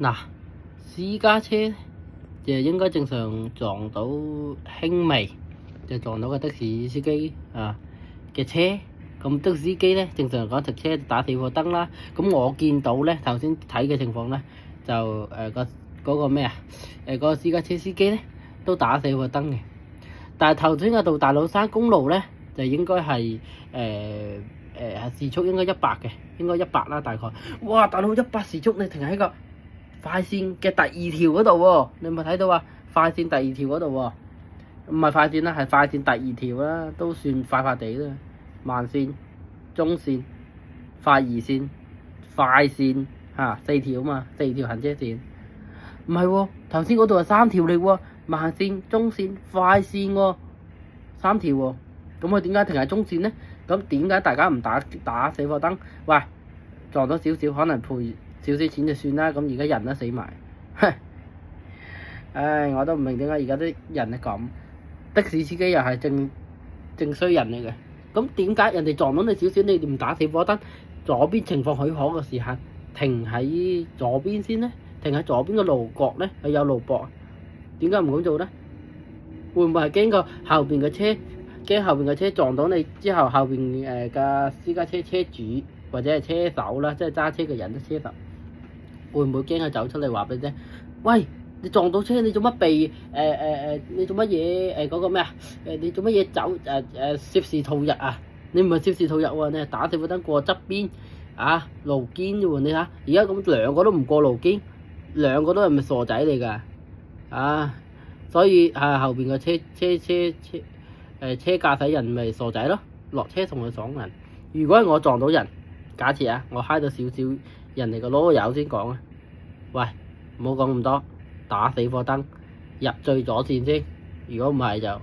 嗱，私家車就應該正常撞到輕微，就撞到個的士司機嘅車。咁的士司機咧，正常嚟講直車打死火燈啦。咁我見到咧，頭先睇嘅情況咧，就嗰個咩嗰個私家車司機咧都打死火燈嘅。但係頭先嗰度大老山公路咧，就應該係時速應該100嘅，應該100啦大概。哇！大佬100時速，你停喺個快線嘅第2條嗰度喎，你有冇睇到啊？快線第2條嗰度喎，唔係快線啦，係快線第2條啦，都算快快地啦。慢線、中線、快2線、快線4條嘛，4條行車線。唔係喎，頭先嗰度係3條嚟喎，慢線、中線、快線喎，3條喎。咁佢點解停喺中線呢？咁點解大家唔打死火燈？喂，撞到少少可能賠少少錢就算啦。咁而家人都死埋，唉，我都唔明點解而家啲人係咁。的士司機又係正衰人嚟嘅。咁點解人哋撞到你少少，你唔打死火燈？左邊情況許可嘅時候，停喺左邊先呢？停喺左邊嘅路角呢？有路駁，點解唔咁做呢？會唔會係驚個後邊嘅車？驚後邊嘅車撞到你之後，後邊嘅私家車車主或者係車手啦，即係揸車嘅人都車手，會唔會驚佢走出嚟話俾你聽？喂，你撞到車，你做乜避？你做乜嘢？嗰個咩啊？你做乜嘢走？涉事逃逸啊！你唔係涉事逃逸喎，你係打死火燈過側邊路肩啫喎！你睇下，而家咁兩個都唔過路肩，兩個都係咪傻仔嚟㗎？所以後邊嘅車駕駛人咪傻仔咯，落車同佢爽人。如果係我撞到人，假設我揩到少少人哋個囉柚先講啊，喂，唔好講咁多，打死火燈入最左線先。如果唔係就